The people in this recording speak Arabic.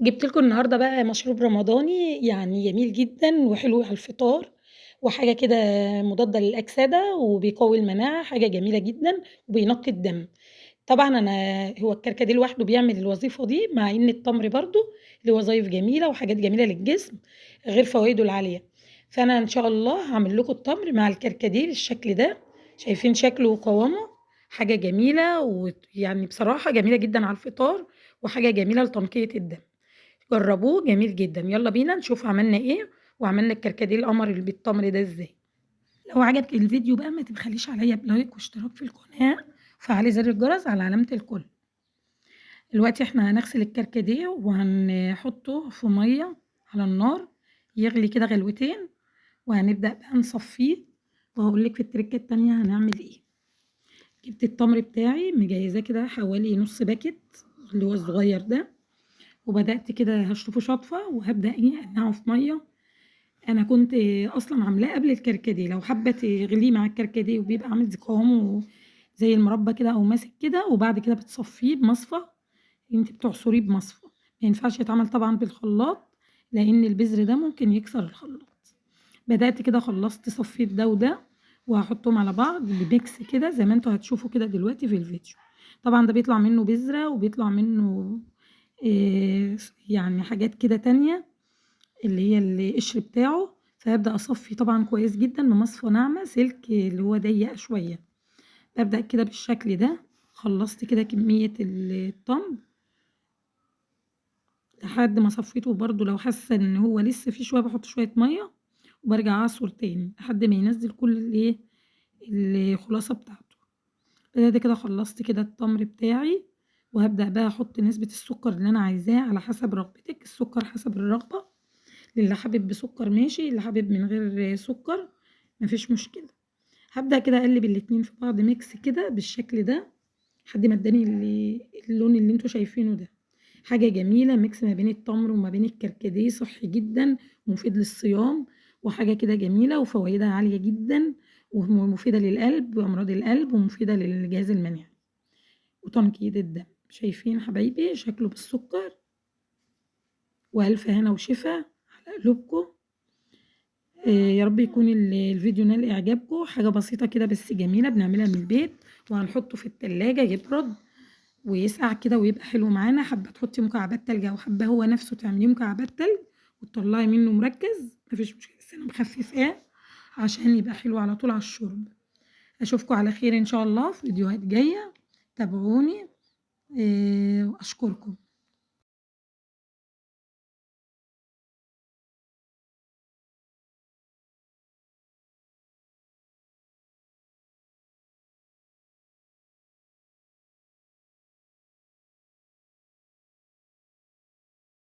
جِبت لكم النهارده بقى مشروب رمضاني يعني جميل جدًا وحلو على الفطار، وحاجة كده مضادة للأكسدة وبيقوي المناعة، حاجة جميلة جدًا وبينقّي الدم. طبعًا هو الكركديه لوحده بيعمل الوظيفة دي، مع إن التمر برضه له وظايف جميلة وحاجات جميلة للجسم غير فوايده العالية. فأنا إن شاء الله هاعمل لكم التمر مع الكركديه بالشكل ده، شايفين شكله وقوامه؟ حاجة جميلة يعني بصراحة جميلة جدًا على الفطار، وحاجة جميلة لتنقية الدم. جرّبوه جميل جدًا، يالّا بينا نشوف عملنا إيه، وعملنا الكركديه القمر اللي بالتمر ده إزاي. لو عجبِك الفيديو بقى ما تبخليش عليَّ بلايك واشتراك في القناة، وفعّلي زر الجرس على علامة الكل. دلوقتي إحنا هنغسل الكركديه وهنحطه في مَيّة على النار يغلي كده غلوتين، وهنبدأ بقى نصفّيه، وهاقول لِك في التريكة التانية هنعمل إيه. جبت التمر بتاعي مجهّزاه كده حوالي نُص باكيت اللي هو الصغير ده، وبدأت كده هاشطفه شطفة وهابدأ إيه أنقعه في مَيّة. أنا كنت أصلًا عاملاه قبل الكركديه، لو حابة تغليه مع الكركديه وبيبقى عامل قوامه زي المربى كده أو ماسك كده، وبعد كده بتصفّيه بمصفى، أنتِ بتعصريه بمصفى، ما ينفعش يتعمل طبعًا بالخلاط، لإن البذر ده ممكن يكسر الخلاط. بدأت كده خلّصت صفّيت ده وده، وهاحطهم على بعض بmix كده زي ما أنتم هتشوفوا كده دلوقتي في الفيديو. طبعًا ده بيطلع منه بذرة وبيطلع منه يعني حاجات كده تانية اللي هي القشر بتاعه، فهابدأ أصفّي طبعًا كويس جدًا بمصفى ناعمة سلك اللي هو ضيّق شوية. بابدأ كده بالشكل ده، خلّصت كده كمية التمر لحد ما صفّيته برضه لو حاسة إن هو لسه فيه شوية باحط شوية مَيّة، وبارجع أعصُر تاني لحد ما ينزّل كل الخلاصة بتاعته. بدأت كده خلّصت كده التمر بتاعي، وهابدأ بقى أحط نسبة السكر اللي أنا عايزاه على حسب رغبتِك، السكر حسب الرغبة. اللي حابب بسكر ماشي، اللي حابب من غير سكر ما فيش مشكلة. هابدأ كده أقلّب الاتنين في بعض mix كده بالشكل ده، لحد ما ادّاني اللون اللي أنتم شايفينه ده. حاجة جميلة mix ما بين التمر وما بين الكركديه، صحّي جدًا ومفيد للصيام، وحاجة كده جميلة وفوايدها عالية جدًا، مفيدة للقلب وأمراض القلب، ومفيدة للجهاز المناعي وتنقية الدم. شايفين حبايبي شكله بالسكر، وألف هنا وشفا على قلوبكم. يا رب يكون الفيديو نال إعجابكم، حاجة بسيطة كده بس جميلة بنعملها من البيت، وهنحطه في التلاجة يبرد ويسقع كده ويبقى حلو معانا. حابة تحطي مكعبات تلج أو حابة هو نفسه تعمليه مكعبات تلج وتطلعي منه مركز ما فيش مشكلة، بس أنا مخففاه عشان يبقى حلو على طول على الشرب. أشوفكم على خير إن شاء الله في فيديوهات جاية، تابعوني وأشكركم.